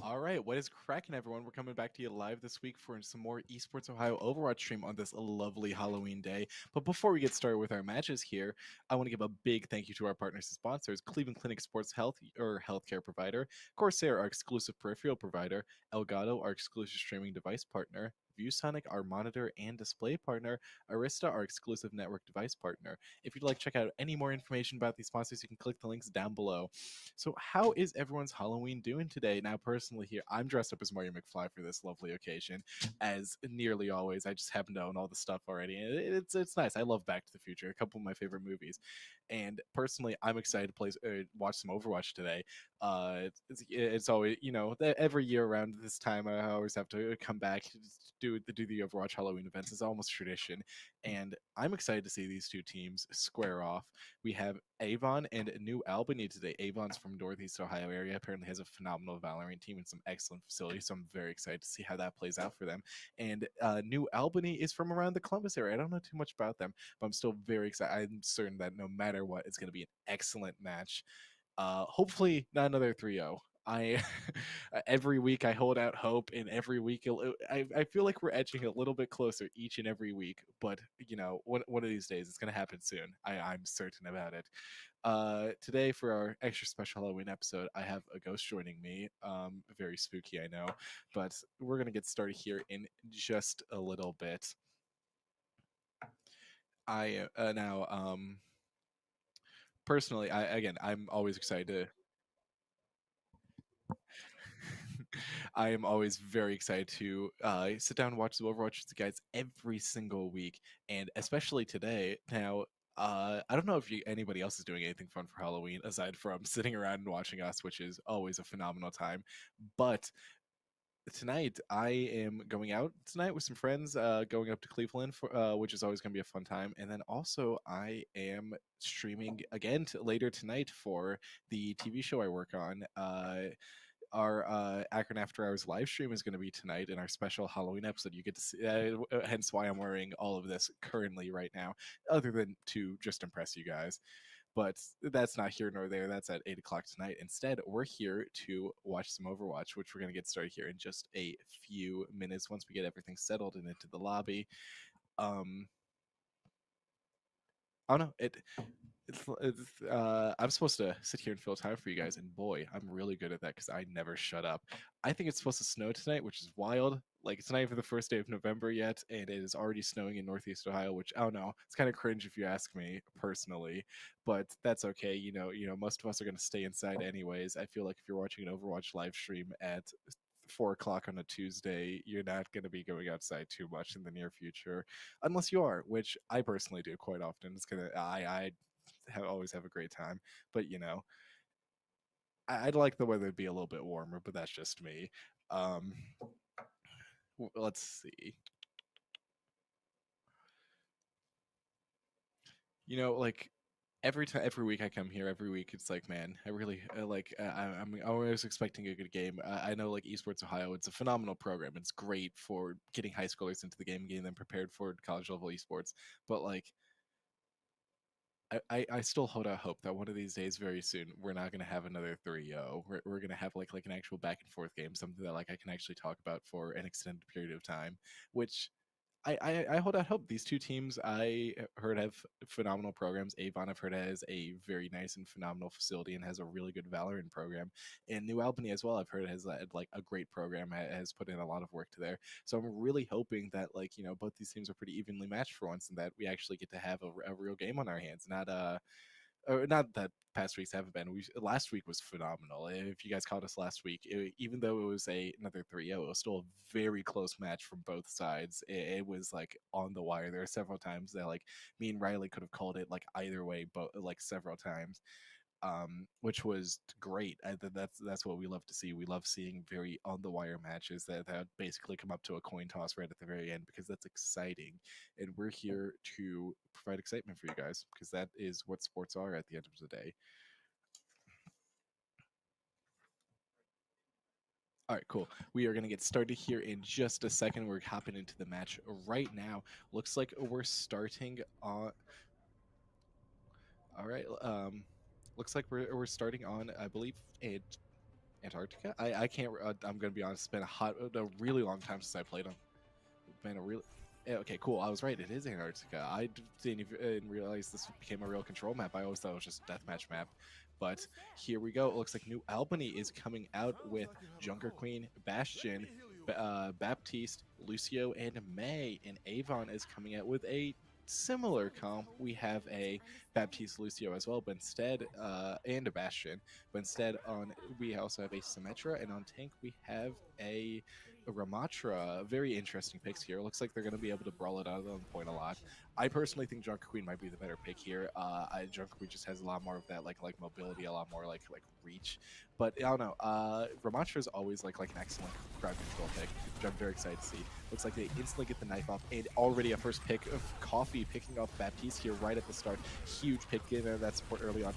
All right, what is cracking, everyone? We're coming back to you live this week for some more Esports Ohio Overwatch stream on this lovely Halloween day. But before we get started with our matches here, I want to give a big thank you to our partners and sponsors: Cleveland Clinic Sports Health, or healthcare provider; Corsair, our exclusive peripheral provider; Elgato, our exclusive streaming device partner; ViewSonic, our monitor and display partner, Arista, our exclusive network device partner. If you'd like to check out any more information about these sponsors, you can click the links down below. So, how is everyone's Halloween doing today? Now, personally, here I'm dressed up as Mario McFly for this lovely occasion, as nearly always. I just happen to own all the stuff already, and it's nice. I love Back to the Future, a couple of my favorite movies, and personally, I'm excited to watch some Overwatch today. It's always every year around this time I always have to come back to do the Overwatch Halloween events. It's almost tradition, and I'm excited to see these two teams square off. We have Avon and New Albany today. Avon's from Northeast Ohio area. Apparently has a phenomenal Valorant team and some excellent facilities. So I'm very excited to see how that plays out for them. And New Albany is from around the Columbus area. I don't know too much about them, but I'm still very excited. I'm certain that no matter what, it's going to be an excellent match. Hopefully not another 3-0. I every week I hold out hope, and every week I feel like we're edging a little bit closer each and every week. But one of these days it's gonna happen soon. I'm certain about it. Today for our extra special Halloween episode, I have a ghost joining me. Very spooky, I know, but we're gonna get started here in just a little bit. I now personally, I'm always excited to I am always very excited to sit down and watch the Overwatch with you guys every single week, and especially today. Now, I don't know if anybody else is doing anything fun for Halloween aside from sitting around and watching us, which is always a phenomenal time. But tonight, I am going out tonight with some friends, going up to Cleveland for, which is always going to be a fun time. And then also, I am streaming again later tonight for the TV show I work on. Our Akron After Hours live stream is going to be tonight in our special Halloween episode. You get to see, hence why I'm wearing all of this currently right now, other than to just impress you guys. But that's not here nor there. That's at 8 o'clock tonight. Instead, we're here to watch some Overwatch, which we're going to get started here in just a few minutes once we get everything settled and into the lobby. I don't know. I'm supposed to sit here and fill time for you guys, and boy, I'm really good at that because I never shut up. I think it's supposed to snow tonight, which is wild. Like, it's not even the first day of November yet, and it is already snowing in Northeast Ohio, which I don't know. It's kind of cringe if you ask me personally, but that's okay. Most of us are going to stay inside anyways. I feel like if you're watching an Overwatch live stream at 4 o'clock on a Tuesday, you're not going to be going outside too much in the near future, unless you are, which I personally do quite often. I always have a great time, but I'd like the weather to be a little bit warmer, but that's just me. Um, let's see. Like every week I come here, every week it's like, man, I really I'm always expecting a good game. I know, like, Esports Ohio, it's a phenomenal program. It's great for getting high schoolers into the game, getting them prepared for college level esports. But like, I still hold out hope that one of these days, very soon, we're not going to have another 3-0. We're going to have like an actual back and forth game, something that like I can actually talk about for an extended period of time, which I hold out hope. These two teams I heard have phenomenal programs. Avon, I've heard, has a very nice and phenomenal facility and has a really good Valorant program. And New Albany as well, I've heard, has like a great program, has put in a lot of work to there. So I'm really hoping that, like, both these teams are pretty evenly matched for once, and that we actually get to have a real game on our hands, not or not that past weeks haven't been. Last week was phenomenal. If you guys caught us last week, even though it was another 3-0, it was still a very close match from both sides. It was like on the wire. There are several times that like me and Riley could have called it like either way, but like several times, which was great. That's what we love to see. We love seeing very on the wire matches that basically come up to a coin toss right at the very end, because that's exciting, and we're here to provide excitement for you guys, because that is what sports are at the end of the day. All right, cool. We are going to get started here in just a second. We're hopping into the match right now. Looks like we're starting on. All right. Looks like we're starting on, I believe, Antarctica. I can't. I'm gonna be honest. It's been a really long time since I played them. Been a really. Yeah, okay, cool. I was right. It is Antarctica. I didn't even realize this became a real control map. I always thought it was just a deathmatch map. But here we go. It looks like New Albany is coming out with Junker Queen, Bastion, Baptiste, Lucio, and May. And Avon is coming out with a similar comp. We have a Baptiste Lucio as well, but instead, and a Bastion, but instead on we also have a Symmetra, and on tank we have a Ramatra. Very interesting picks here. Looks like they're going to be able to brawl it out of the point a lot. I personally think Junker Queen might be the better pick here. Junker Queen just has a lot more of that like mobility, a lot more like reach. But I don't know. Ramatra is always like an excellent crowd control pick, which I'm very excited to see. Looks like they instantly get the knife off, and already a first pick of Coffee picking off Baptiste here right at the start. Huge pick in that support early on.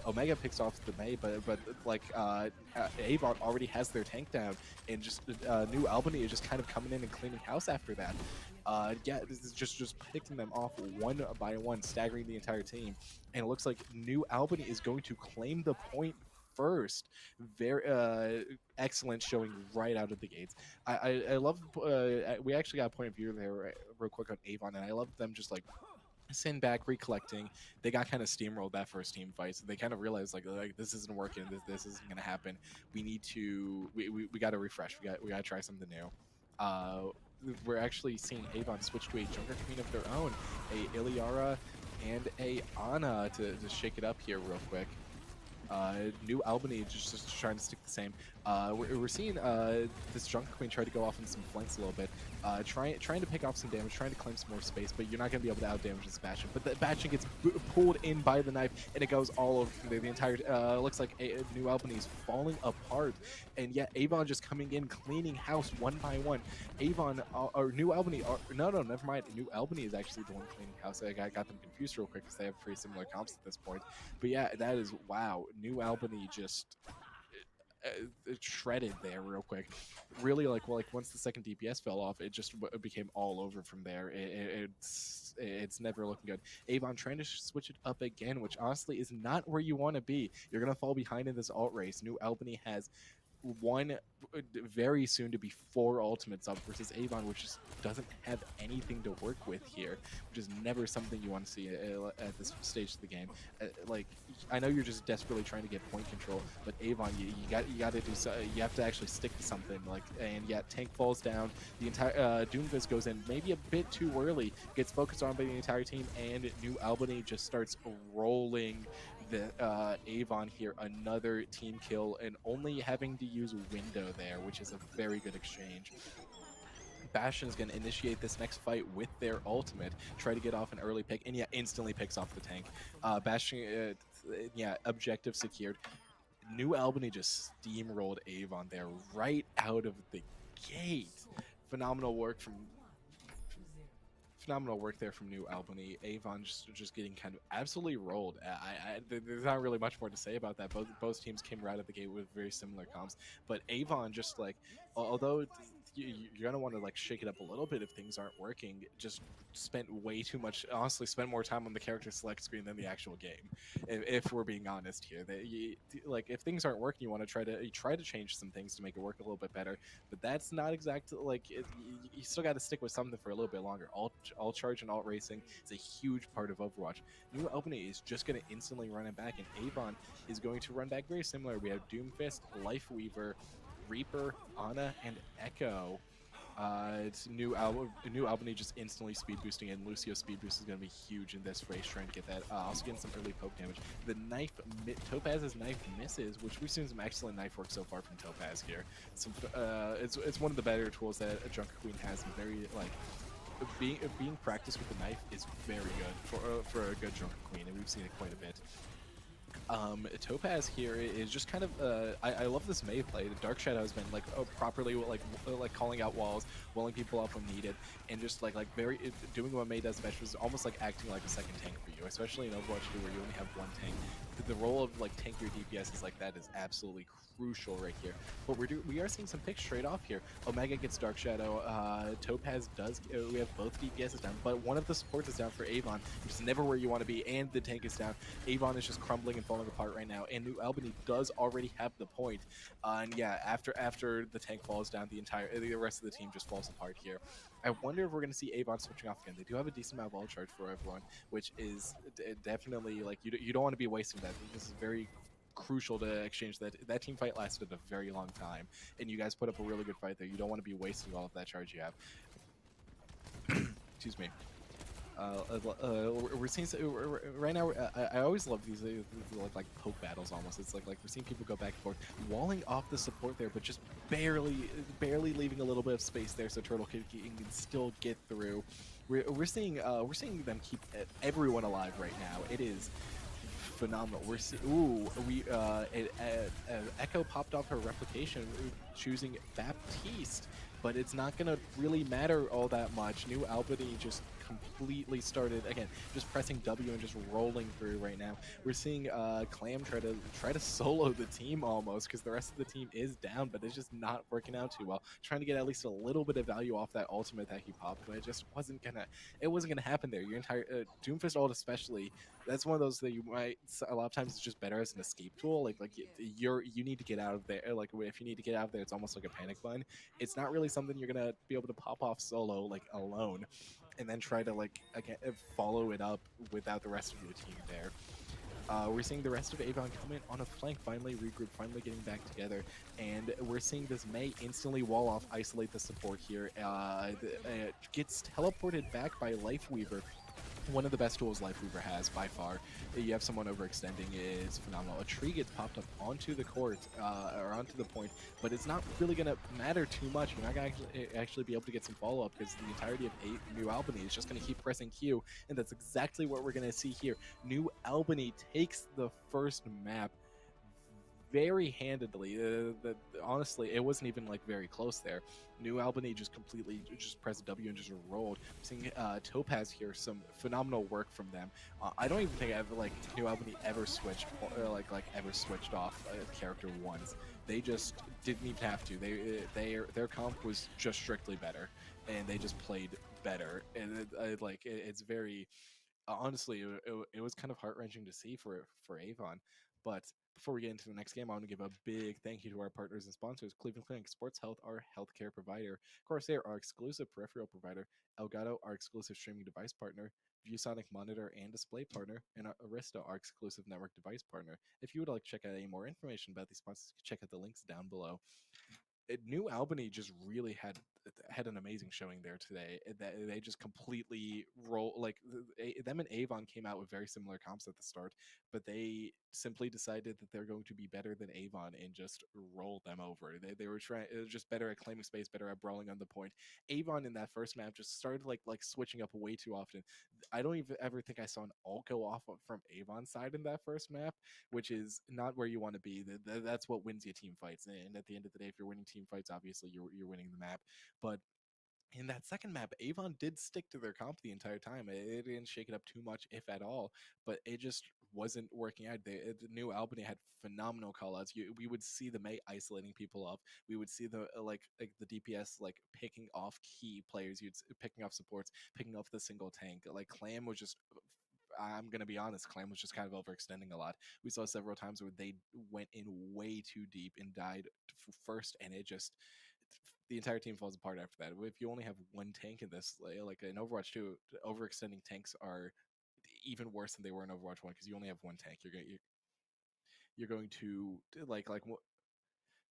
Omega picks off the May, but Avon already has their tank down, and just New Albany is just kind of coming in and cleaning house after that. Yeah, this is just picking them off one by one, staggering the entire team. And it looks like New Albany is going to claim the point first. Very excellent showing right out of the gates. I love. We actually got a point of view there real quick on Avon, and I love them just like sitting back, recollecting. They got kind of steamrolled that first team fight, so they kind of realized like this isn't working. This isn't gonna happen. We need to. We got to refresh. We got to try something new. We're actually seeing Avon switch to a Junker Queen of their own, a Iliara and a Ana to shake it up here real quick. New Albany just trying to stick the same. We're seeing this Junker Queen try to go off in some flanks a little bit, trying to pick off some damage, trying to claim some more space, but you're not going to be able to out-damage this Bastion. But the Bastion gets pulled in by the knife, and it goes all over the entire... looks like New Albany is falling apart, and yet Avon just coming in, cleaning house one by one. Avon, or New Albany... no, never mind. New Albany is actually the one cleaning house. I got them confused real quick because they have pretty similar comps at this point. But yeah, that is... wow. New Albany just shredded there real quick. Really, once the second DPS fell off, it just became all over from there. It's never looking good. Avon trying to switch it up again, which honestly is not where you want to be. You're gonna fall behind in this alt race. New Albany has one very soon to be 4 ultimates up versus Avon, which just doesn't have anything to work with here, which is never something you want to see at this stage of the game. Like, I know you're just desperately trying to get point control, but Avon, you got to do so. You have to actually stick to something. Like, and yeah, tank falls down. The entire Doomfist goes in maybe a bit too early, gets focused on by the entire team, and New Albany just starts rolling the Avon here. Another team kill, and only having to use window there, which is a very good exchange. Bastion is going to initiate this next fight with their ultimate, try to get off an early pick, and yeah, instantly picks off the tank. Bastion, yeah, objective secured. New Albany just steamrolled Avon there right out of the gate. Phenomenal work there from New Albany. Avon just getting kind of absolutely rolled. There's not really much more to say about that. Both teams came right out of the gate with very similar comps, but Avon just like, although you're gonna want to like shake it up a little bit if things aren't working, just spent way too much. Honestly, spent more time on the character select screen than the actual game. If we're being honest here, like if things aren't working, you want to try to change some things to make it work a little bit better. But that's not exactly like you still got to stick with something for a little bit longer. Alt charge and alt racing is a huge part of Overwatch. New Albany is just going to instantly run it back, and Avon is going to run back very similar. We have Doomfist, Lifeweaver, Reaper, Ana, and Echo. It's New Albany just instantly speed boosting, and Lucio's speed boost is going to be huge in this race, trying to get that. Also getting some early poke damage. The knife, Topaz's knife misses, which we've seen some excellent knife work so far from Topaz here. It's one of the better tools that a Junker Queen has, and very like being practiced with the knife is very good for a good Junker Queen, and we've seen it quite a bit. Topaz here is just kind of I love this May play. The Dark Shadow has been like properly like calling out walls, walling people up when needed, and just like very doing what May does best, is almost like acting like a second tank for you, especially in Overwatch 2 where you only have one tank. The role of like tank your DPS like that is absolutely crucial right here. But we are seeing some picks straight off here. Omega gets Dark Shadow. Topaz does. We have both DPSs down, but one of the supports is down for Avon, which is never where you want to be, and the tank is down. Avon is just crumbling and falling apart right now, and New Albany does already have the point. And yeah, after the tank falls down, the rest of the team just falls apart here. I wonder if we're going to see Avon switching off again. They do have a decent amount of wall charge for everyone, which is definitely like you don't want to be wasting that. This is very crucial to exchange. That team fight lasted a very long time, and you guys put up a really good fight there. You don't want to be wasting all of that charge you have. Excuse me. We're seeing right now. I always love these like poke battles. Almost, it's like we're seeing people go back and forth, walling off the support there, but just barely leaving a little bit of space there, so Turtle can still get through. We're seeing them keep everyone alive right now. It is phenomenal. Echo popped off her replication, choosing Baptiste, but it's not gonna really matter all that much. New Albany just completely started again, just pressing W and just rolling through right now. We're seeing Clam try to solo the team almost, because the rest of the team is down, but it's just not working out too well. Trying to get at least a little bit of value off that ultimate that he popped, but it wasn't gonna happen there. Your entire Doomfist ult especially, that's one of those that you might, a lot of times it's just better as an escape tool. You need to get out of there. Like if you need to get out of there, it's almost like a panic button. It's not really something you're gonna be able to pop off solo like alone, and then try to like again follow it up without the rest of your team there. We're seeing the rest of Avon come in on a flank, finally regroup, finally getting back together, and we're seeing this Mei instantly wall off, isolate the support here. Gets teleported back by Lifeweaver, one of the best tools Lifeweaver has by far. You have someone overextending is phenomenal. A tree gets popped up onto the court, or onto the point, but it's not really going to matter too much. You're not going to actually be able to get some follow-up, because the entirety of New Albany is just going to keep pressing Q, and that's exactly what we're going to see here. New Albany takes the first map very handedly. Honestly, it wasn't even like very close there. New Albany just completely just pressed W and just rolled. I'm seeing Topaz here, some phenomenal work from them. I don't even think New Albany ever switched ever switched off a character once. They just didn't even have to. Their comp was just strictly better, and they just played better. And it's very honestly, it was kind of heart wrenching to see for Avon. But before we get into the next game, I want to give a big thank you to our partners and sponsors: Cleveland Clinic Sports Health, our healthcare provider; Corsair, our exclusive peripheral provider; Elgato, our exclusive streaming device partner; ViewSonic monitor and display partner; and Arista, our exclusive network device partner. If you would like to check out any more information about these sponsors, check out the links down below. New Albany just really had an amazing showing there today. They just completely them and Avon came out with very similar comps at the start, but they simply decided that they're going to be better than Avon and just rolled them over. They were trying, it was just better at claiming space, better at brawling on the point. Avon in that first map just started like switching up way too often. I don't even ever think I saw an ult go off from Avon's side in that first map, which is not where you want to be. That's what wins you team fights. And at the end of the day, if you're winning team fights, obviously you're winning the map. But in that second map, Avon did stick to their comp the entire time. It didn't shake it up too much, if at all, but it just wasn't working out. The New Albany had phenomenal callouts. We would see the Mei isolating people up. We would see the the DPS picking off key players. Picking off supports, picking off the single tank. Like Clam was just, I'm gonna be honest, Clam was just kind of overextending a lot. We saw several times where they went in way too deep and died first, and it just, the entire team falls apart after that. If you only have one tank in this, like in Overwatch 2, overextending tanks are even worse than they were in Overwatch 1, because you only have one tank. You're going to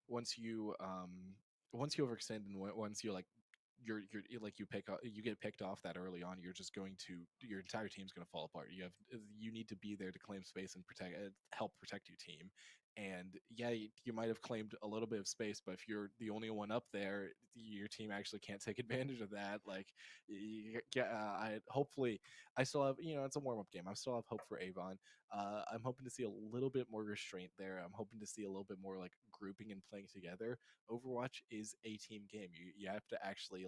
once you once you overextend, and once you you get picked off that early on, you're just going to, your entire team's going to fall apart. You need to be there to claim space and help protect your team. And yeah, you might have claimed a little bit of space, but if you're the only one up there, your team actually can't take advantage of that. Hopefully, I still have, it's a warm up game. I still have hope for Avon. I'm hoping to see a little bit more restraint there. I'm hoping to see a little bit more grouping and playing together. Overwatch is a team game. You have to actually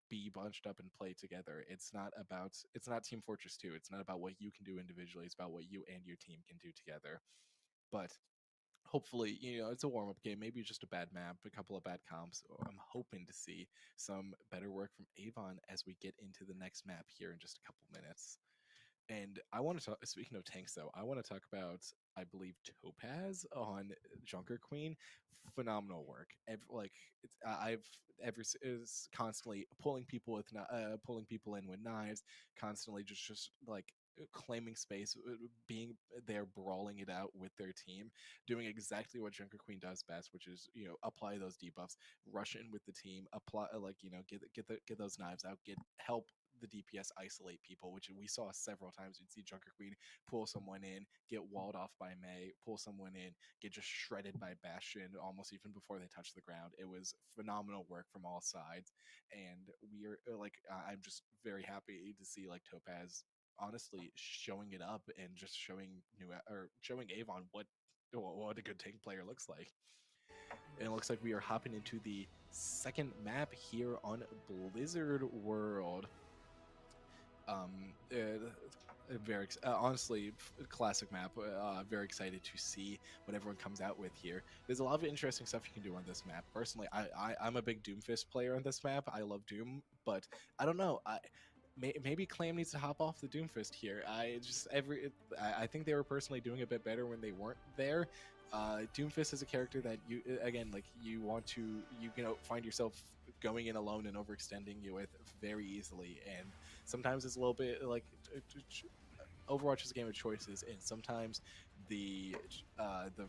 be bunched up and play together. It's not Team Fortress 2. It's not about what you can do individually. It's about what you and your team can do together. But hopefully, it's a warm-up game. Maybe just a bad map, a couple of bad comps. I'm hoping to see some better work from Avon as we get into the next map here in just a couple minutes. And I want to talk, speaking of tanks though, I want to talk about, I believe, Topaz on Junker Queen. Phenomenal work. I've ever is constantly pulling people in with knives, constantly just claiming space, being there, brawling it out with their team, doing exactly what Junker Queen does best, which is apply those debuffs, rush in with the team, apply get those knives out, get help the DPS isolate people, which we saw several times. We'd see Junker Queen pull someone in, get walled off by Mei, pull someone in, get just shredded by Bastion almost even before they touch the ground. It was phenomenal work from all sides, and we are I'm just very happy to see like Topaz honestly showing it up and just showing Avon what a good tank player looks like. And it looks like we are hopping into the second map here on Blizzard World. Very honestly, classic map. Very excited to see what everyone comes out with here. There's a lot of interesting stuff you can do on this map. Personally, I'm a big Doomfist player on this map. I love Doom, but I don't know. Maybe Clam needs to hop off the Doomfist here. I think they were personally doing a bit better when they weren't there. Doomfist is a character that you find yourself going in alone and overextending you with very easily, and sometimes it's a little bit like Overwatch is a game of choices, and sometimes the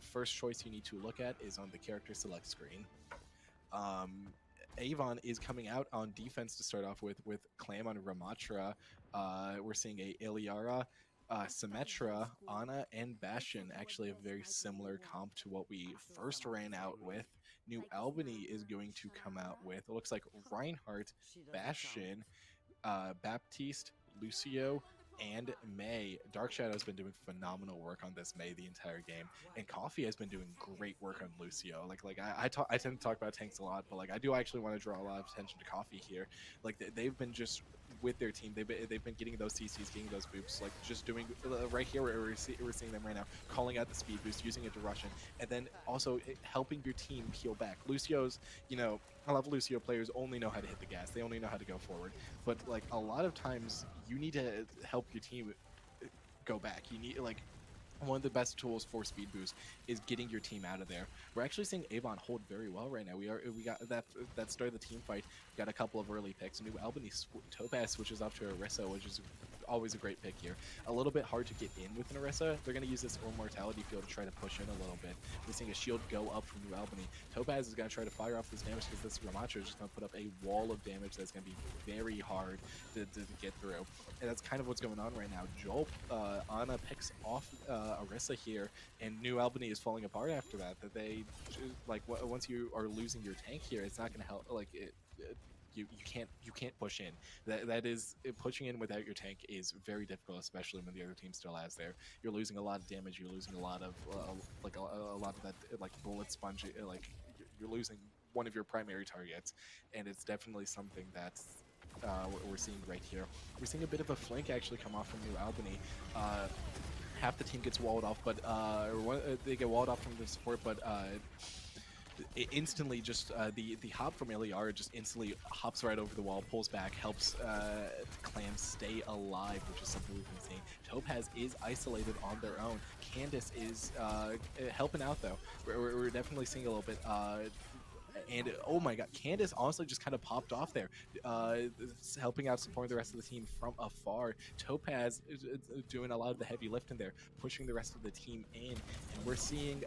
first choice you need to look at is on the character select screen. Avon is coming out on defense to start off with Clam on Ramatra. We're seeing a Ilyara, Symmetra, Ana, and Bastion. Actually a very similar comp to what we first ran out with. New Albany is going to come out with, it looks like Reinhardt, Bastion, Baptiste, Lucio, and Mei. Dark Shadow's been doing phenomenal work on this Mei the entire game, and Coffee has been doing great work on Lucio. I tend to talk about tanks a lot, but like I do actually want to draw a lot of attention to Coffee here. Like they've been just with their team, they've been getting those CCs, getting those boops, like just doing right here where we're seeing them right now, calling out the speed boost, using it to rush in, and then also helping your team peel back. Lucio's, a lot of Lucio players only know how to hit the gas, they only know how to go forward, but like a lot of times you need to help your team go back. You need one of the best tools for speed boost is getting your team out of there. We're actually seeing Avon hold very well right now. We got that started the team fight. We got a couple of early picks. New Albany Topaz switches off to Orisa, which is always a great pick here. A little bit hard to get in with an Orisa. They're going to use this Immortality field to try to push in a little bit. We're seeing a shield go up from New Albany. Topaz is going to try to fire off this damage because this Ramatra is just going to put up a wall of damage that's going to be very hard to get through. And that's kind of what's going on right now. Joel, Ana picks off Orisa here, and New Albany is falling apart after that. That they once you are losing your tank here, it's not going to help. You can't push in. That is pushing in without your tank is very difficult, especially when the other team still has there. You're losing a lot of damage. You're losing a lot of a lot of that bullet sponge. You're losing one of your primary targets, and it's definitely something that's we're seeing right here. We're seeing a bit of a flank actually come off from New Albany. Half the team gets walled off, but they get walled off from the support, but it instantly just the hop from Ilyara just instantly hops right over the wall, pulls back, helps Clan stay alive, which is something we've been seeing. Topaz is isolated on their own. Candace is helping out though. We're definitely seeing a little bit. And oh my god, Candace honestly just kind of popped off there, helping out, supporting the rest of the team from afar. Topaz is doing a lot of the heavy lifting there, pushing the rest of the team in, and we're seeing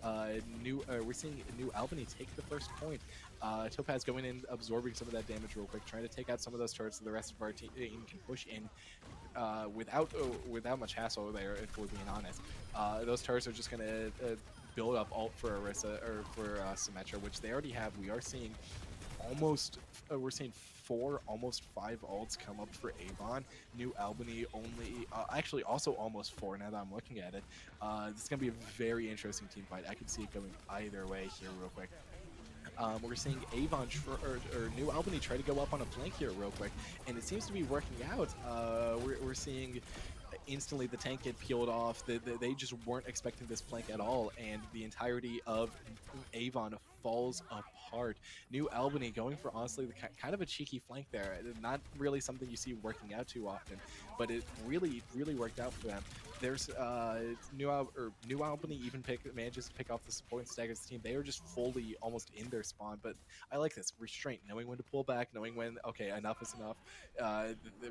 New Albany take the first point. Topaz going in, absorbing some of that damage real quick, trying to take out some of those turrets so the rest of our team can push in without much hassle there, if we're being honest. Those turrets are just gonna build up ult for Orisa or for Symmetra, which they already have. We are seeing we're seeing 4, almost 5 ults come up for Avon. New Albany only, actually also almost 4 now that I'm looking at it. This is gonna be a very interesting team fight. I can see it going either way here real quick. We're seeing Avon or New Albany try to go up on a flank here real quick, and it seems to be working out. We're seeing instantly the tank get peeled off. They just weren't expecting this flank at all, and the entirety of Avon falls apart. New Albany going for honestly the kind of a cheeky flank there. Not really something you see working out too often, but it really worked out for them. There's New Albany even manages to pick off the support and staggers the team. They are just fully almost in their spawn, but I like this restraint, knowing when to pull back, knowing when okay, enough is enough.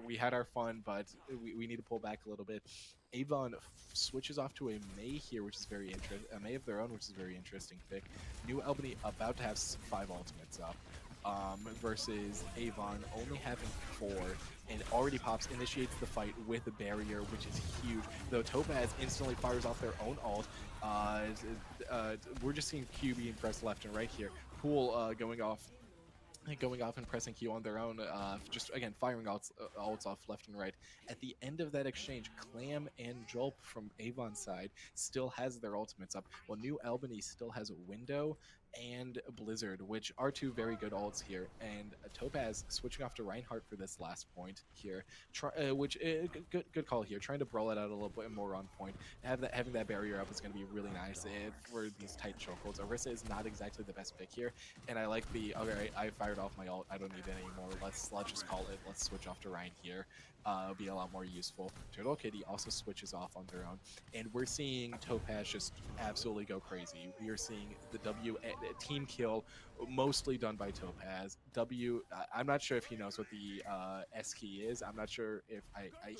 We had our fun, but we need to pull back a little bit. Avon switches off to a May here, which is very interesting. A May of their own, which is a very interesting pick. New Albany about to have 5 ultimates up. Versus Avon only having 4, and already Pops initiates the fight with a barrier, which is huge. Though Topaz instantly fires off their own ult. We're just seeing Q being pressed left and right here. Pool going off and pressing Q on their own, just again firing ults off left and right. At the end of that exchange, Clam and Jolp from Avon's side still has their ultimates up, while New Albany still has Window and Blizzard, which are 2 very good ults here. And Topaz switching off to Reinhardt for this last point here, good call here, trying to brawl it out a little bit more on point. Having that barrier up is going to be really nice for these tight chokeholds. Orisa is not exactly the best pick here, and I like the okay, I fired off my ult, I don't need it anymore. Let's just call it. Let's switch off to Ryan here. It'll be a lot more useful. Turtle Kitty also switches off on their own, and we're seeing Topaz just absolutely go crazy. We are seeing the team kill mostly done by Topaz. I'm not sure if he knows what the S key is. I'm not sure if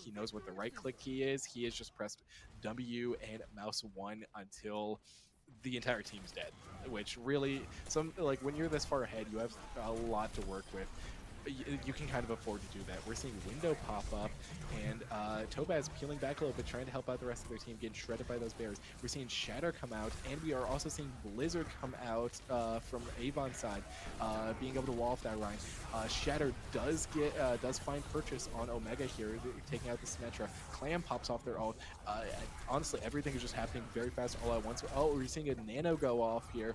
he knows what the right click key is. He has just pressed W and mouse 1 until the entire team's dead, which really, when you're this far ahead, you have a lot to work with. You can kind of afford to do that. We're seeing Window pop up, and Topaz peeling back a little bit, trying to help out the rest of their team, getting shredded by those bears. We're seeing Shatter come out, and we are also seeing Blizzard come out from Avon's side, being able to wall off that Ryan. Shatter does find purchase on Omega here, taking out the Symmetra. Clam pops off their ult. Honestly, everything is just happening very fast all at once. Oh, we're seeing a Nano go off here.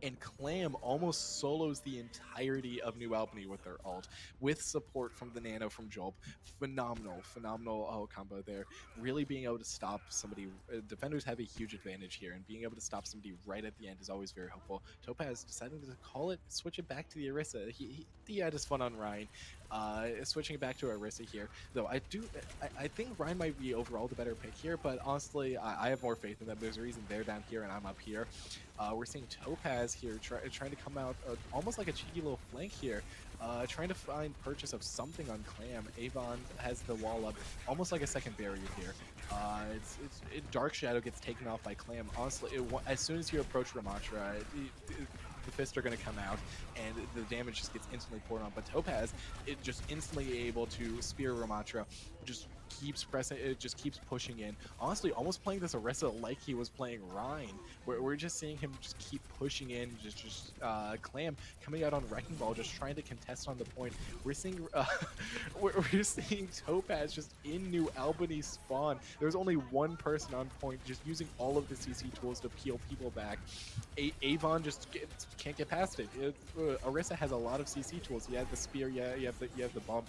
And Clam almost solos the entirety of New Albany with their ult, with support from the Nano from Jolp. Phenomenal combo there. Really being able to stop somebody. Defenders have a huge advantage here, and being able to stop somebody right at the end is always very helpful. Topaz deciding to switch it back to the Orisa. He had his fun on Ryan. Switching it back to Orisa here, though I think Ryan might be overall the better pick here, but honestly, I have more faith in them. There's a reason they're down here and I'm up here. We're seeing Topaz here trying to come out almost like a cheeky little flank here, trying to find purchase of something on Clam. Avon has the wall up, almost like a second barrier here. Dark Shadow gets taken off by Clam. Honestly, as soon as you approach Ramatra, the fists are going to come out, and the damage just gets instantly poured on. But Topaz, it just instantly able to spear Ramatra, just keeps pressing, it just keeps pushing in. Honestly, almost playing this Orisa like he was playing Rhine, where we're just seeing him just keep pushing in, Clam coming out on Wrecking Ball, just trying to contest on the point. We're seeing we're seeing Topaz just in New Albany spawn. There's only one person on point, just using all of the CC tools to peel people back. Avon just can't get past it. Orisa has a lot of CC tools. You have the spear, you have the bump,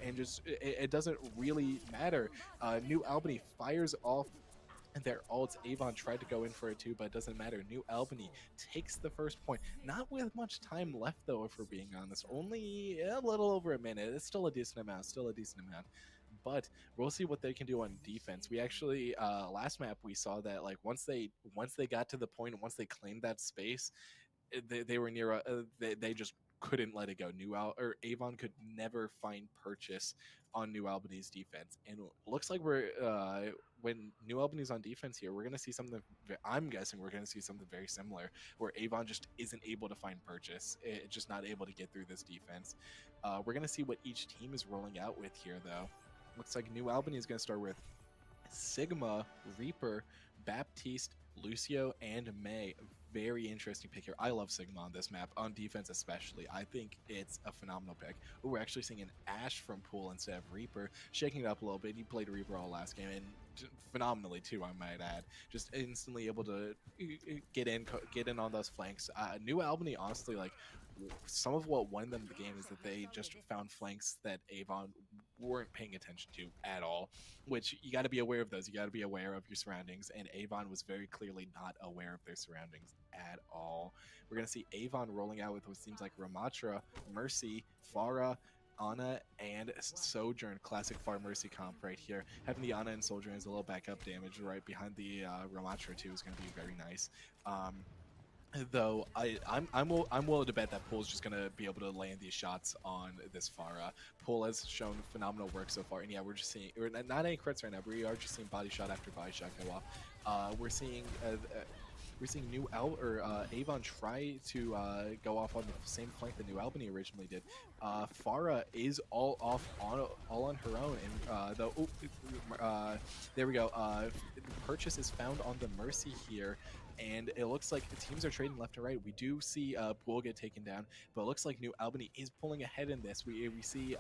and just it doesn't really matter. New Albany fires off their ults. Avon tried to go in for it too, but it doesn't matter. New Albany takes the first point. Not with much time left though, if we're being honest. Only a little over a minute. It's still a decent amount. But we'll see what they can do on defense. We actually last map we saw that like once they got to the point, once they claimed that space, they were near they just couldn't let it go. Avon could never find purchase on New Albany's defense, and it looks like we're when New Albany's on defense here, we're gonna see something. I'm guessing we're gonna see something very similar, where Avon just isn't able to find purchase, just not able to get through this defense. We're gonna see what each team is rolling out with here, though. Looks like New Albany is gonna start with Sigma, Reaper, Baptiste, Lucio, and May. Very interesting pick here. I love Sigma on this map, on defense especially. I think it's a phenomenal pick. Ooh, we're actually seeing an Ashe from Pool instead of Reaper, shaking it up a little bit. He played Reaper all last game, and phenomenally too, I might add. Just instantly able to get in on those flanks. New Albany, honestly, like some of what won them the game is that they just found flanks that Avon weren't paying attention to at all, which you got to be aware of those. You got to be aware of your surroundings, and Avon was very clearly not aware of their surroundings at all. We're going to see Avon rolling out with what seems like Ramatra, Mercy, Farah, Ana, and Sojourn. Classic Far Mercy comp right here. Having the Ana and Sojourn as a little backup damage right behind the Ramatra too is going to be very nice. Though I'm willing to bet that Pool's just gonna be able to land these shots on this Farah. Pool has shown phenomenal work so far, and yeah, we're just seeing not any crits right now. But we are just seeing body shot after body shot go off. We're seeing Avon try to go off on the same flank that New Albany originally did. Farah is all on her own, and there we go. Purchase is found on the Mercy here. And it looks like the teams are trading left and right. We do see Pool get taken down, but it looks like New Albany is pulling ahead in this. We see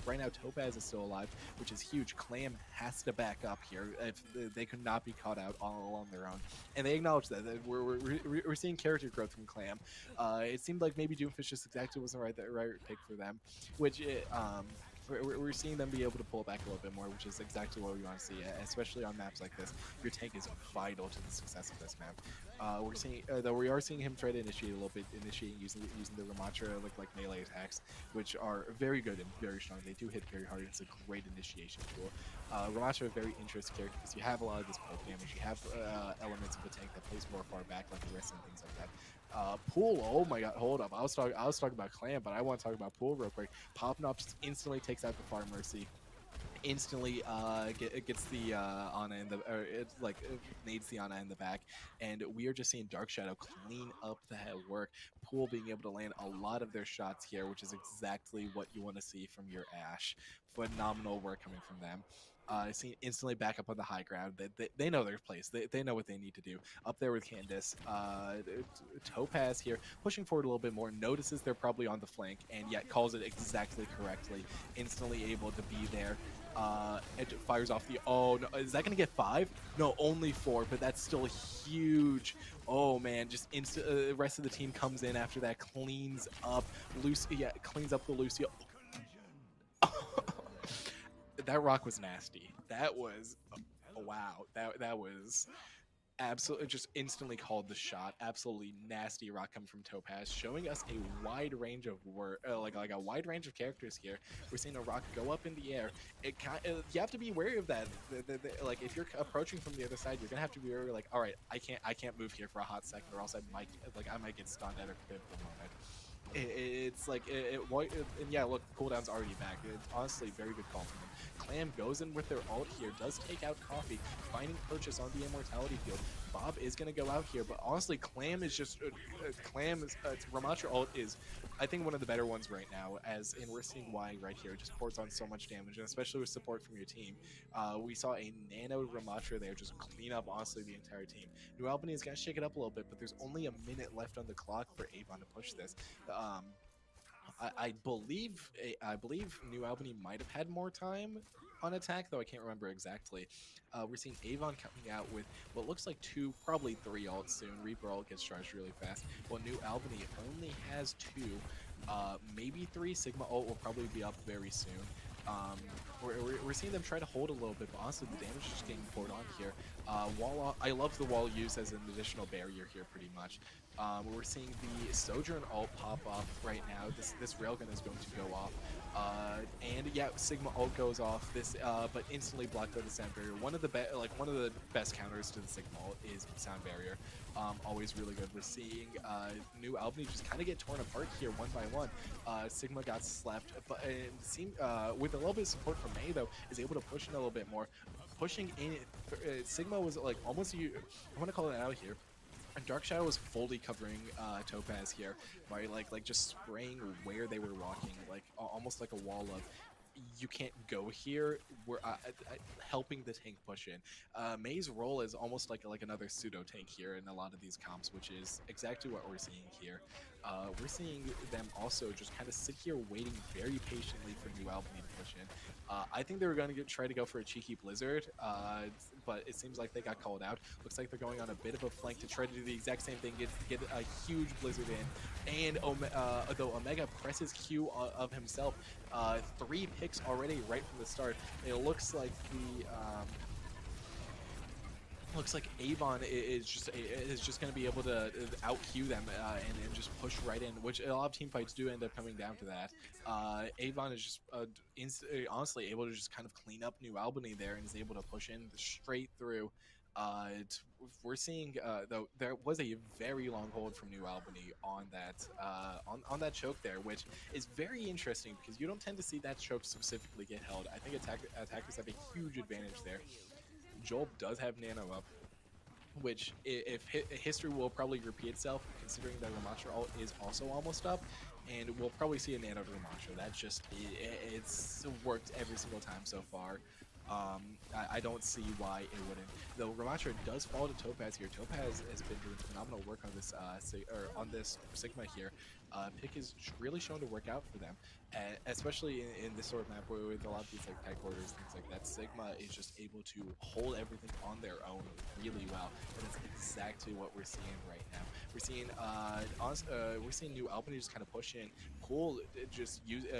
right now Topaz is still alive, which is huge. Clam has to back up here if they could not be caught out all on their own. And they acknowledge that we're seeing character growth from Clam. It seemed like maybe Doomfish just exactly wasn't the right pick for them, which we're seeing them be able to pull back a little bit more, which is exactly what we want to see, especially on maps like this. Your tank is vital to the success of this map. We're seeing, though we are seeing him try to initiate a little bit, using the Ramatra like melee attacks, which are very good and very strong. They do hit very hard. It's a great initiation tool. Ramatra, a very interesting character because you have a lot of this poke damage. You have elements of a tank that plays more far back, like the wrist and things like that. Pool, oh my god, hold up. I was talking about Clam, but I want to talk about Pool real quick. Popnop just instantly takes out the Far Mercy. Instantly gets the Ana in the nades the Ana in the back, and we are just seeing Dark Shadow clean up the head work. Pool being able to land a lot of their shots here, which is exactly what you want to see from your Ashe. Phenomenal work coming from them. Seen instantly back up on the high ground. They know their place. They know what they need to do. Up there with Candace. Topaz here, pushing forward a little bit more, notices they're probably on the flank, and yet calls it exactly correctly. Instantly able to be there. It fires off the, oh no, is that gonna get 5? No, only 4, but that's still huge. Oh man, just the rest of the team comes in after that, cleans up cleans up the Lucio. That rock was nasty. That was, wow, that was absolutely just instantly called the shot. Absolutely nasty rock coming from Topaz, showing us a wide range of like a wide range of characters here. We're seeing a rock go up in the air. You have to be wary of that. Like if you're approaching from the other side, you're gonna have to be wary. Like, all right, I can't move here for a hot second, or else I might get stunned at a critical moment. It's like and yeah, look, cooldown's already back. It's honestly very good call from them. Clam goes in with their ult here, does take out Coffee, finding Purchase on the immortality field. Bob is gonna go out here, but honestly, Clam is just Ramatra ult is, I think, one of the better ones right now. And we're seeing why right here. It just pours on so much damage, and especially with support from your team. We saw a nano Ramatra there just clean up honestly the entire team. New Albany is gonna shake it up a little bit, but there's only a minute left on the clock for Avon to push this. I believe New Albany might have had more time on attack, though I can't remember exactly. We're seeing Avon coming out with what looks like 2, probably 3 ults soon. Reaper ult gets charged really fast. Well, New Albany only has 2, maybe 3. Sigma ult will probably be up very soon. We're seeing them try to hold a little bit, but honestly, the damage is just getting poured on here. I love the wall used as an additional barrier here, pretty much. We're seeing the Sojourn ult pop up right now. This railgun is going to go off, and yeah, Sigma ult goes off. But instantly blocked by the sound barrier. One of the best counters to the Sigma ult is sound barrier. Always really good. We're seeing New Albany just kind of get torn apart here one by one. Sigma got slapped, but with a little bit of support from May, though, is able to push in a little bit more. Pushing in, Sigma was like almost, I want to call it out here. And Dark Shadow was fully covering Topaz here by like just spraying where they were walking, like almost like a wall of, you can't go here. We're helping the tank push in. May's role is almost like another pseudo tank here in a lot of these comps, which is exactly what we're seeing here. we're seeing them also just kind of sit here waiting very patiently for New Albany to push in. I think they were going to try to go for a cheeky blizzard, but it seems like they got called out. Looks like they're going on a bit of a flank to try to do the exact same thing, get a huge blizzard in, and though Omega presses Q of himself, three picks already right from the start. It looks like Avon is just going to be able to out Q them and just push right in, which a lot of team fights do end up coming down to that. Avon is just honestly able to just kind of clean up New Albany there and is able to push in straight through. We're seeing though there was a very long hold from New Albany on that on that choke there, which is very interesting because you don't tend to see that choke specifically get held. I think attackers have a huge advantage there. Joel does have Nano up, which if history will probably repeat itself, considering that Ramattra is also almost up, and we'll probably see a Nano to Ramattra. That just it's worked every single time so far. I don't see why it wouldn't. Though Ramattra does fall to Topaz here. Topaz has been doing phenomenal work on this on this Sigma here. Pick is really shown to work out for them, especially in this sort of map where with a lot of these like tight corridors, things like that. Sigma is just able to hold everything on their own really well, and that's exactly what we're seeing right now. We're seeing New Albany just kind of push in, pull,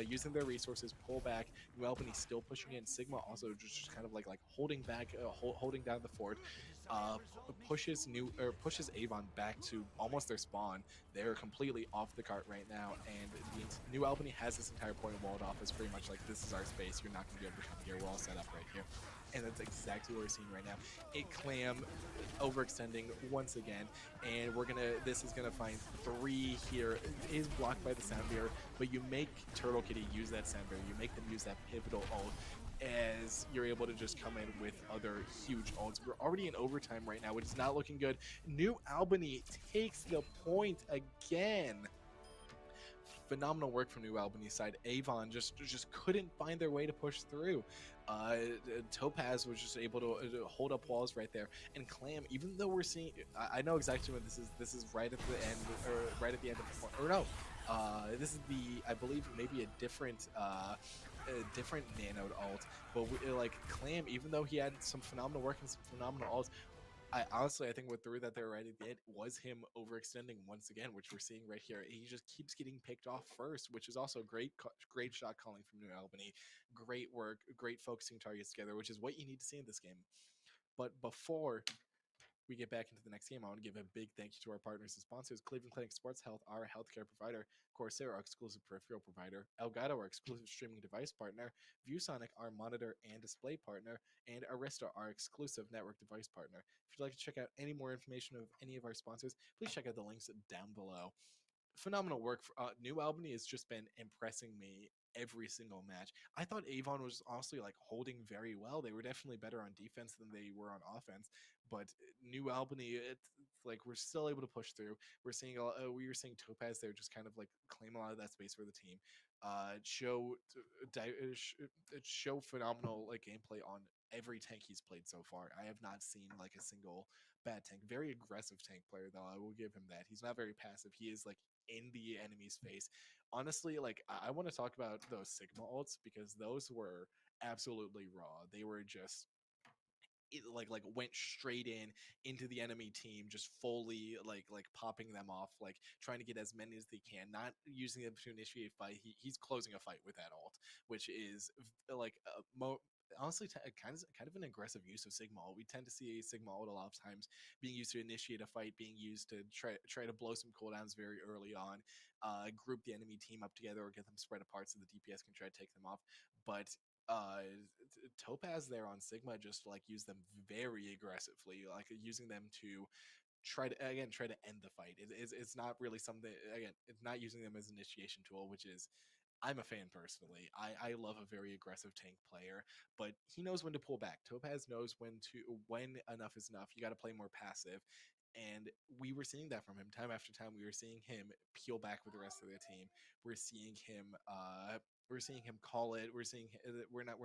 using their resources, pull back. New Albany still pushing in. Sigma also just kind of like holding back, holding down the fort. Pushes Avon back to almost their spawn. They're completely off the cart right now, and the New Albany has this entire point walled off. It's pretty much like, this is our space. You're not going to be able to come here. We're all set up right here. And that's exactly what we're seeing right now. A Clam overextending once again, and this is gonna find three here. It is blocked by the sound barrier, but you make Turtle Kitty use that sound barrier. You make them use that pivotal ult, as you're able to just come in with other huge ults. We're already in overtime right now, which is not looking good. New Albany takes the point again. Phenomenal work from New Albany's side. Avon just couldn't find their way to push through. Topaz was just able to hold up walls right there. And Clam, even though we're seeing, I know exactly when this is. This is right at the end, or right at the end of the point. Or no, this is I believe maybe a different nanoed ult. But like Clam, even though he had some phenomenal work and some phenomenal ults, I think what threw that there right at the end was him overextending once again, which we're seeing right here. He just keeps getting picked off first, which is also great shot calling from New Albany. Great work, great focusing targets together, which is what you need to see in this game. But before we get back into the next game, I want to give a big thank you to our partners and sponsors: Cleveland Clinic Sports Health, our healthcare provider; Corsair, our exclusive peripheral provider; Elgato, our exclusive streaming device partner; ViewSonic, our monitor and display partner; and Arista, our exclusive network device partner. If you'd like to check out any more information of any of our sponsors, please check out the links down below. Phenomenal work. New Albany has just been impressing me every single match. I thought Avon was honestly like holding very well. They were definitely better on defense than they were on offense. But New Albany, it's like we're still able to push through. We were seeing Topaz there just kind of like claim a lot of that space for the team. Show phenomenal like gameplay on every tank he's played so far. I have not seen like a single bad tank. Very aggressive tank player though. I will give him that. He's not very passive. He is like in the enemy's face. Honestly, like I want to talk about those Sigma ults because those were absolutely raw. They were just like went straight into the enemy team, just fully like popping them off, like trying to get as many as they can, not using them to initiate fight. He's closing a fight with that ult, which is like honestly kind of an aggressive use of Sigma ult. We tend to see a Sigma ult a lot of times being used to initiate a fight, being used to try to blow some cooldowns very early on, group the enemy team up together or get them spread apart so the DPS can try to take them off. But Topaz there on Sigma just like use them very aggressively, like using them to try to end the fight. It's not really something, again, it's not using them as an initiation tool, which is, I'm a fan personally. I love a very aggressive tank player, but he knows when to pull back. Topaz knows when enough is enough. You got to play more passive. And we were seeing that from him time after time. We were seeing him peel back with the rest of the team. We're seeing him call it. We're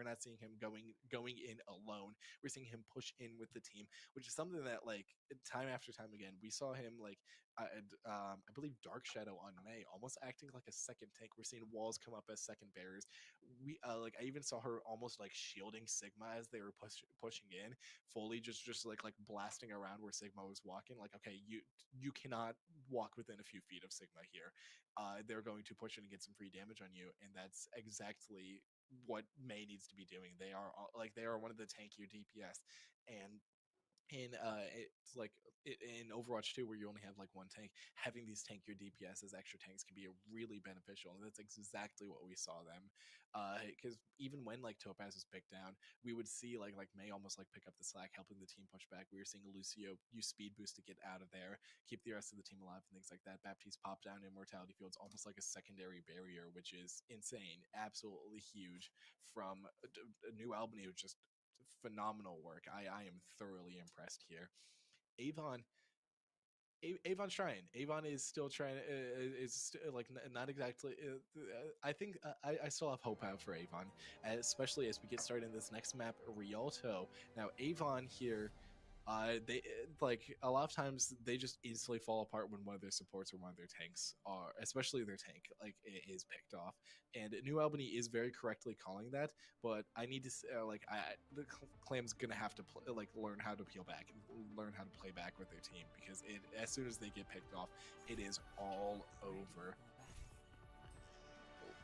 not seeing him going in alone. We're seeing him push in with the team, which is something that like time after time again we saw him like I believe Dark Shadow on May, almost acting like a second tank. We're seeing walls come up as second barriers. We like I even saw her almost like shielding Sigma as they were pushing in, fully just like blasting around where Sigma was walking. Like, okay, you cannot walk within a few feet of Sigma here. They're going to push in and get some free damage on you, and that's exactly what May needs to be doing. They are one of the tankier DPS, and it's like in Overwatch 2, where you only have like one tank, having these tankier DPS as extra tanks can be really beneficial, and that's exactly what we saw them. Because even when like Topaz was picked down, we would see like May almost like pick up the slack, helping the team push back. We were seeing Lucio use speed boost to get out of there, keep the rest of the team alive, and things like that. Baptiste pop down immortality fields, almost like a secondary barrier, which is insane, absolutely huge. From New Albany, was just phenomenal work. I am thoroughly impressed here. Avon, Avon's trying. Avon is still trying. Like not exactly. I think I still have hope out for Avon, especially as we get started in this next map, Rialto. Now Avon here, they like a lot of times they just easily fall apart when one of their supports or one of their tanks are, especially their tank, like is picked off. And New Albany is very correctly calling that, but I need to the Clam's gonna have to learn how to peel back and learn how to play back with their team, because as soon as they get picked off, it is all over.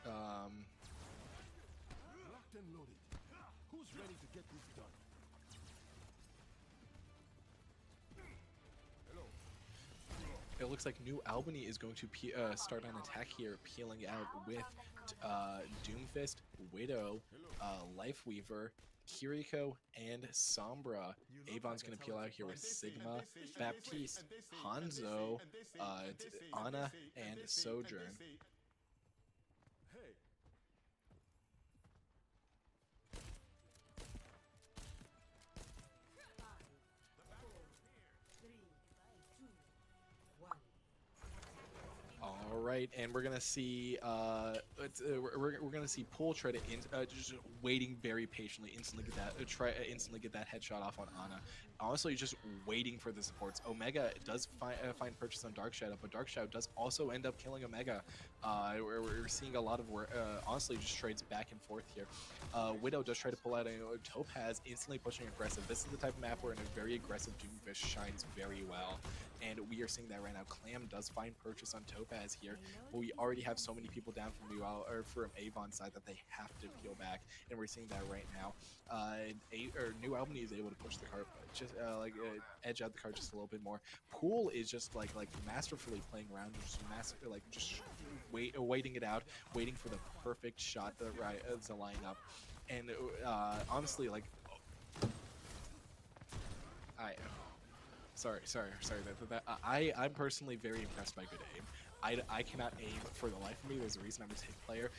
Locked and loaded. Who's ready to get this done? It looks like New Albany is going to start an attack here, peeling out with Doomfist, Widow, Lifeweaver, Kiriko, and Sombra. Avon's going to peel out here with Sigma, Baptiste, Hanzo, Ana, and Sojourn. All right, and we're gonna see we're gonna see Pool try to just waiting very patiently, instantly get that instantly get that headshot off on Ana. Honestly, just waiting for the supports. Omega does find purchase on Dark Shadow, but Dark Shadow does also end up killing Omega. We're seeing a lot of honestly just trades back and forth here. Widow does try to pull out a Topaz, instantly pushing aggressive. This is the type of map where a very aggressive Doomfish shines very well, and we are seeing that right now. Clam does find purchase on Topaz here, but we already have so many people down from from Avon's side that they have to peel back, and we're seeing that right now. New Albany is able to push the cart, just edge out the cart just a little bit more. Pool is just like masterfully playing around, just waiting it out, waiting for the perfect shot to line up, and honestly, like sorry. I'm personally very impressed by good aim. I cannot aim for the life of me. There's a reason I'm a tank player.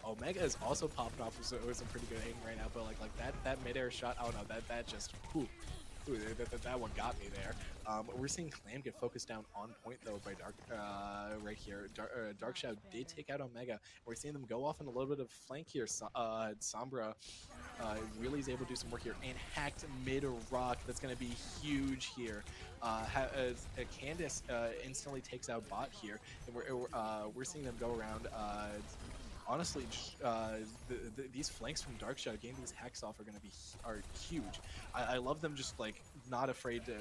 Omega is also popping off with some pretty good aim right now, but like that midair shot, oh no, that just that one got me there. We're seeing Clam get focused down on point though by Dark right here. Dark Shadow did take out Omega. We're seeing them go off in a little bit of flank here. Sombra really is able to do some work here and hacked mid rock. That's going to be huge here. Candace instantly takes out bot here, and we're seeing them go around. Honestly, these flanks from Dark Shadow, getting these hacks off are huge. I love them just like not afraid to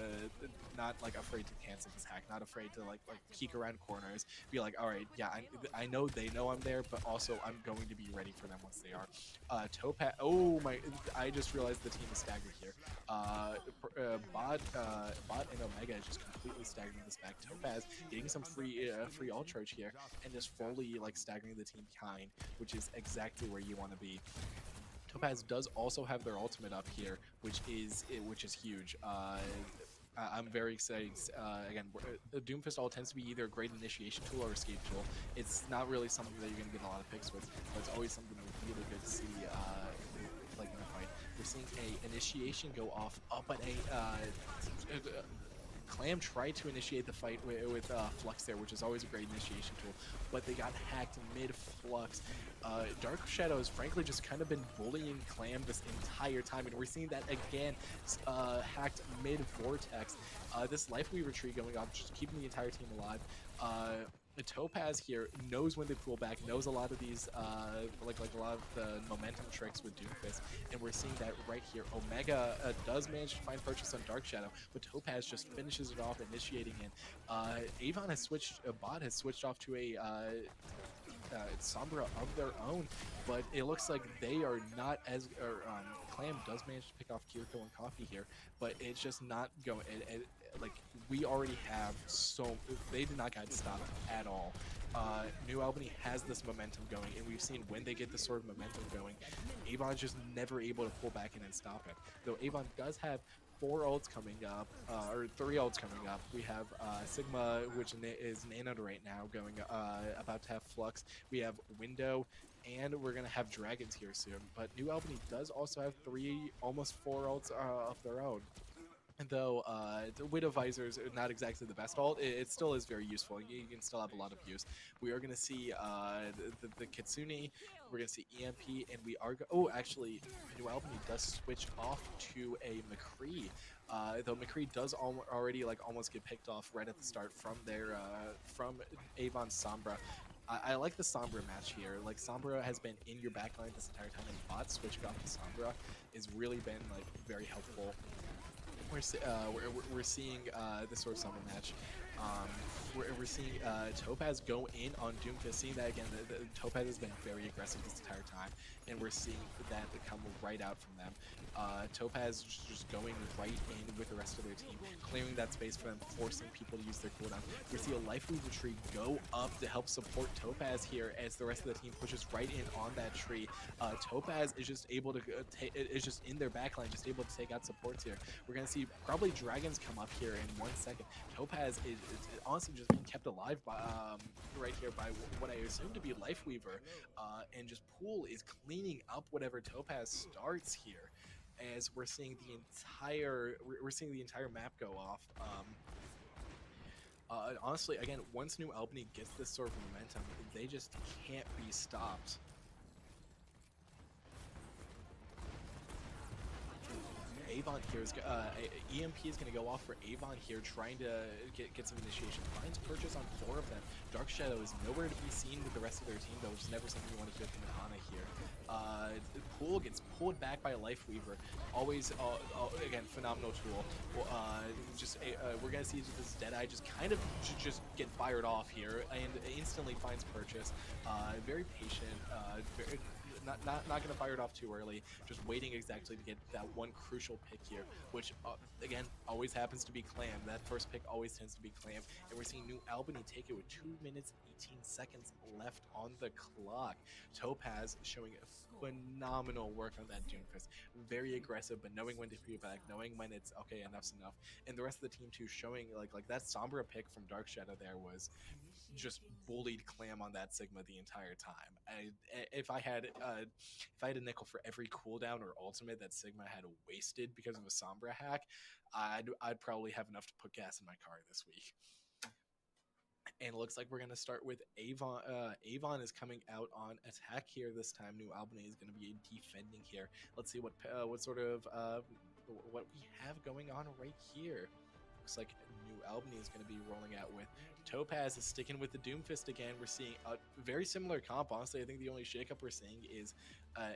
cancel this hack, not afraid to like peek around corners, be like, all right, yeah, I know they know I'm there, but also I'm going to be ready for them once they are. Topaz, oh my, I just realized the team is staggered here. Bot and Omega is just completely staggering this back. Topaz getting some free ult charge here and just fully like staggering the team behind, which is exactly where you want to be. Topaz does also have their ultimate up here, which is huge. I'm very excited. Again, Doomfist ult tends to be either a great initiation tool or escape tool. It's not really something that you're going to get a lot of picks with, but it's always something really good to see in a fight. We're seeing a initiation go off up at a Clam tried to initiate the fight with Flux there, which is always a great initiation tool, but they got hacked mid-Flux. Dark Shadow has frankly just kind of been bullying Clam this entire time, and we're seeing that again, hacked mid-Vortex. This Lifeweaver tree going off, just keeping the entire team alive. Topaz here knows when to pull back, knows a lot of these, like a lot of the momentum tricks with Doomfist, and we're seeing that right here. Omega does manage to find purchase on Dark Shadow, but Topaz just finishes it off, initiating in. Avon has switched, bot has switched off to a Sombra of their own, but it looks like they are not as, Clam does manage to pick off Kiriko and Coffee here, but it's just not going, like, we already have they did not get stopped at all. New Albany has this momentum going, and we've seen when they get this sort of momentum going, Avon's just never able to pull back in and stop it. Though Avon does have 4 ults coming up, or 3 ults coming up. We have Sigma, which is nanoed right now, going about to have Flux. We have Window, and we're gonna have Dragons here soon. But New Albany does also have 3, almost 4 ults of their own. And though the Widow Visors are not exactly the best ult, it still is very useful. You can still have a lot of use. We are going to see the Kitsune, we're going to see EMP, and we are oh, actually, New Albany does switch off to a McCree. Though McCree does already like almost get picked off right at the start from their from Avon Sombra. I like the Sombra match here. Like, Sombra has been in your backline this entire time, and bot switching off to Sombra has really been like very helpful. We're seeing this sort of summer match. We're seeing Topaz go in on Doomfist. Seeing that again, the Topaz has been very aggressive this entire time, and we're seeing that come right out from them. Topaz just going right in with the rest of their team, clearing that space for them, forcing people to use their cooldown. We see a Lifeweaver tree go up to help support Topaz here as the rest of the team pushes right in on that tree. Topaz is just able to is just in their backline, just able to take out supports here. We're gonna see probably Dragons come up here in 1 second. Topaz is honestly just being kept alive by right here by what I assume to be Lifeweaver, and just Pool is cleaning up whatever Topaz starts here, as we're seeing the entire map go off. Honestly, again, once New Albany gets this sort of momentum, they just can't be stopped. Avon here is EMP is going to go off for Avon here, trying to get some initiation. Finds purchase on 4 of them. Dark Shadow is nowhere to be seen with the rest of their team, though, which is never something you want to hear from Ana here. Pool gets pulled back by Lifeweaver. Always, again, phenomenal tool. We're going to see this Deadeye just kind of just get fired off here, and instantly finds purchase. Very patient, not going to fire it off too early, just waiting exactly to get that one crucial pick here, which, again, always happens to be Clam. That first pick always tends to be Clam, and we're seeing New Albany take it with 2 minutes, 18 seconds left on the clock. Topaz showing phenomenal work on that Doomfist. Very aggressive, but knowing when to peel back, knowing when it's, okay, enough's enough. And the rest of the team, too, showing, like that Sombra pick from Dark Shadow there was just bullied Clam on that Sigma the entire time. If I had a nickel for every cooldown or ultimate that Sigma had wasted because of a Sombra hack, I'd probably have enough to put gas in my car this week. And it looks like we're going to start with Avon. Avon is coming out on attack here this time. New Albany is going to be defending here. Let's see what sort of what we have going on right here. Looks like New Albany is going to be rolling out with Topaz is sticking with the Doomfist again. We're seeing a very similar comp. Honestly, I think the only shakeup we're seeing is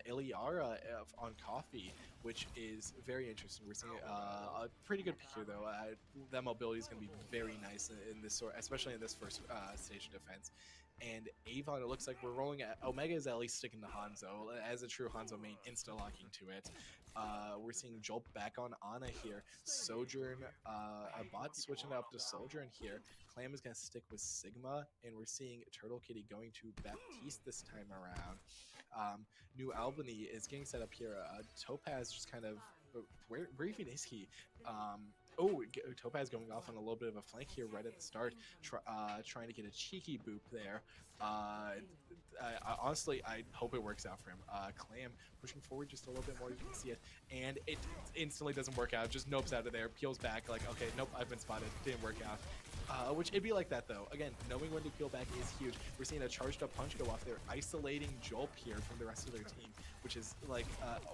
Iliara on Coffee, which is very interesting. We're seeing a pretty good pick here, though. That mobility is going to be very nice in this sort, especially in this first stage of defense. And Avon, it looks like we're rolling at Omega is at least sticking to Hanzo as a true Hanzo main, insta locking to it. We're seeing Jolt back on Ana here. Sojourn, a bot switching up to Sojourn here. Clam is going to stick with Sigma, and we're seeing Turtle Kitty going to Baptiste this time around. New Albany is getting set up here. Topaz just kind of, where even is he? Topaz going off on a little bit of a flank here right at the start, trying to get a cheeky boop there. honestly, I hope it works out for him. Clam pushing forward just a little bit more. You can see it, and it instantly doesn't work out. Just nopes out of there, peels back. Like, okay, nope, I've been spotted. Didn't work out. Which it'd be like that though. Again, knowing when to peel back is huge. We're seeing a charged up punch go off there, isolating Jolp here from the rest of their team, which is like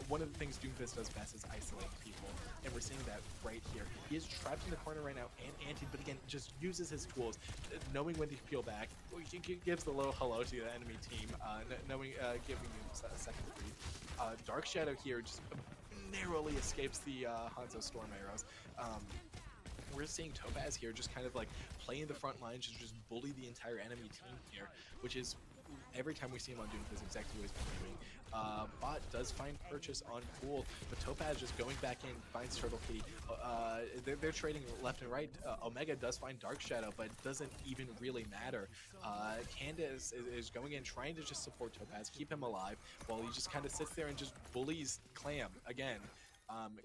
one of the things Doomfist does best is isolate people, and we're seeing that right here. He is trapped in the corner right now and anti, but again, just uses his tools, knowing when to peel back. He gives the little hello to the enemy team, knowing giving him a second breathe. Dark Shadow here just narrowly escapes the Hanzo Storm arrows. We're seeing Topaz here just kind of like play in the front lines, just bully the entire enemy team here, which is every time we see him on Doom is exactly what he's been doing. Bot does find purchase on Pool, but Topaz just going back in, finds Turtle Kitty. They're trading left and right. Omega does find Dark Shadow, but it doesn't even really matter. Candace is going in, trying to just support Topaz, keep him alive, while he just kind of sits there and just bullies Clam again.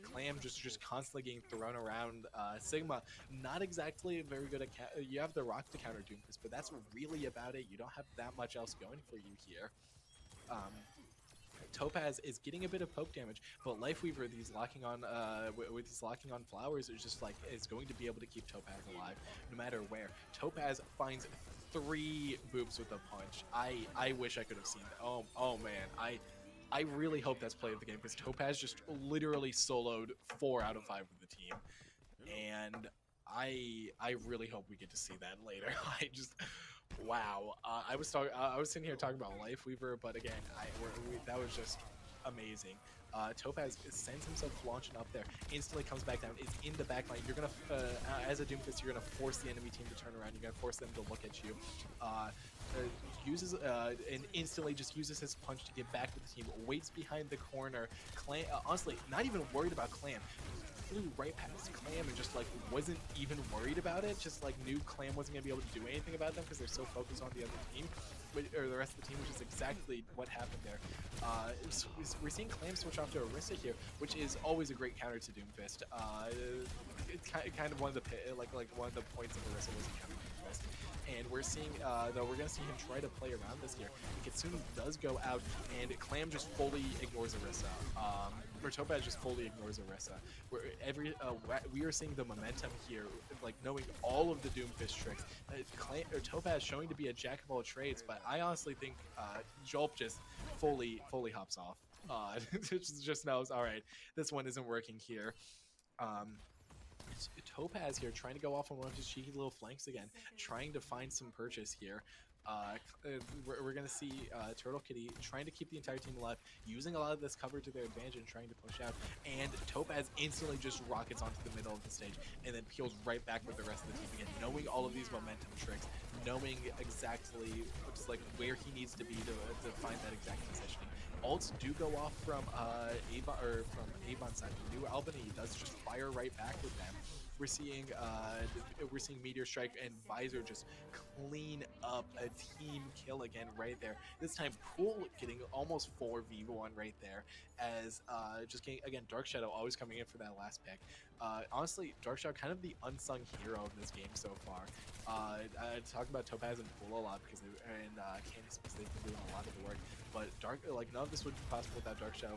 Clam just constantly getting thrown around. Sigma, not exactly very good at you have the rock to counter Doomfist, but that's really about it. You don't have that much else going for you here. Topaz is getting a bit of poke damage, but Lifeweaver, these locking on with these locking on flowers, is just like is going to be able to keep Topaz alive no matter where. Topaz finds 3 boops with a punch. I wish I could have seen that. Oh man, I really hope that's play of the game because Topaz just literally soloed 4 out of 5 of the team, and I really hope we get to see that later. I just wow. I was sitting here talking about Lifeweaver, but again, that was just amazing. Topaz sends himself launching up there, instantly comes back down, is in the back line. You're gonna, as a Doomfist, you're gonna force the enemy team to turn around. You're gonna force them to look at you. Uses and instantly just uses his punch to get back with the team. Waits behind the corner. Clam, honestly, not even worried about Clam. Flew right past Clam and just like wasn't even worried about it. Just like knew Clam wasn't gonna be able to do anything about them because they're so focused on the other team, or the rest of the team, which is exactly what happened there. We're seeing Clam switch off to Orisa here, which is always a great counter to Doomfist. It's kind of one of the one of the points of Orisa was a counter to Doomfist. And we're seeing, though, we're going to see him try to play around this here. Kitsune does go out, and Clam just fully ignores Orisa. Or Topaz just fully ignores Orisa. We are seeing the momentum here, like knowing all of the Doomfist tricks. Topaz showing to be a jack of all trades, but I honestly think Jolp just fully hops off. Just knows, all right, this one isn't working here. Topaz here trying to go off on one of his cheeky little flanks again, trying to find some purchase here. We're going to see Turtle Kitty trying to keep the entire team alive, using a lot of this cover to their advantage and trying to push out. And Topaz instantly just rockets onto the middle of the stage and then peels right back with the rest of the team again, knowing all of these momentum tricks, knowing exactly just like where he needs to be to find that exact positioning. Ults do go off from Avon, or from Avon's side. New Albany does just fire right back with them. We're seeing Meteor Strike and Visor just clean up a team kill again right there. This time Pool getting almost 4v1 right there, as just getting again Dark Shadow always coming in for that last pick. Honestly, Dark Shadow kind of the unsung hero of this game so far. I talk about Topaz and Pool a lot because Candace, because they've been doing a lot of the work. But none of this would be possible without Dark Shadow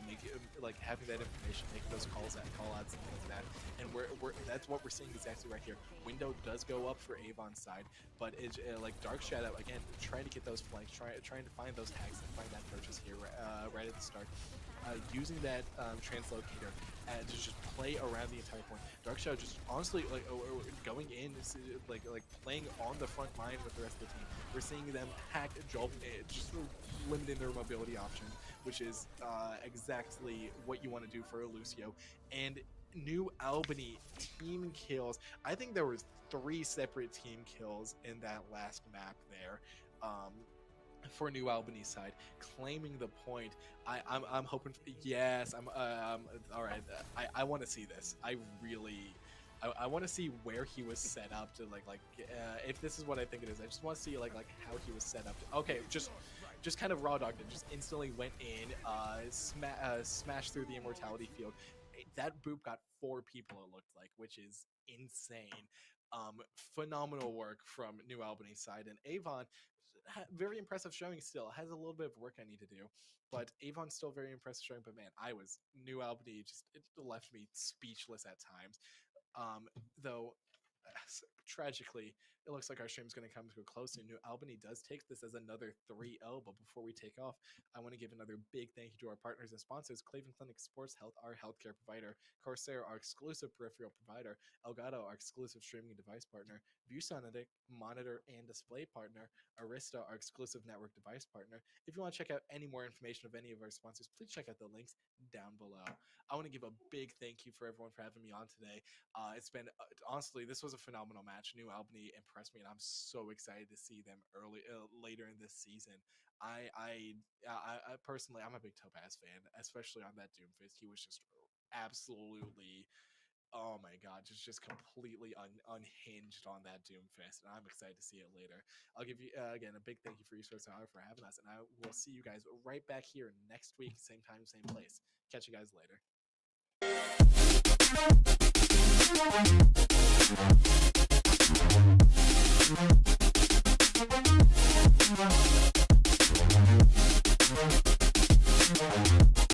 having that information, making those call outs and things like that. And that's what we're seeing exactly right here. Window does go up for Avon's side, but it's like Dark Shadow again trying to get those flanks, trying to find those tags and find that purchase here right at the start. Using that translocator to just play around the entire point. Dark Shadow just honestly going in, playing on the front line with the rest of the team. We're seeing them hack Jolp, just limiting their mobility option, which is exactly what you want to do for a Lucio. And New Albany team kills. I think there was 3 separate team kills in that last map there. For New Albany side, claiming the point. I'm hoping. Yes, I'm. All right. I want to see this. I really. I want to see where he was set up to if this is what I think it is. I just want to see like how he was set up. Okay, just kind of raw dogged it. Just instantly went in, smashed through the immortality field. That boop got 4 people. It looked like, which is insane. Phenomenal work from New Albany side, and Avon very impressive showing still. Has a little bit of work I need to do, but Avon's still very impressive showing. But man, I was New Albany just it left me speechless at times. Though tragically, it looks like our stream's going to come to a close soon. New Albany does take this as another 3-0, but before we take off, I want to give another big thank you to our partners and sponsors: Cleveland Clinic Sports Health, our healthcare provider; Corsair, our exclusive peripheral provider; Elgato, our exclusive streaming device partner; ViewSonic, monitor and display partner; Arista, our exclusive network device partner. If you want to check out any more information of any of our sponsors, please check out the links down below. I want to give a big thank you for everyone for having me on today. It's been honestly, this was a phenomenal match. New Albany impressed me, and I'm so excited to see them later in this season. I personally, I'm a big Topaz fan, especially on that Doomfist. He was just absolutely, oh my god, just completely unhinged on that Doomfist, and I'm excited to see it later. I'll give you again a big thank you for Esports Hour for having us, and I will see you guys right back here next week, same time, same place. Catch you guys later. Thank you.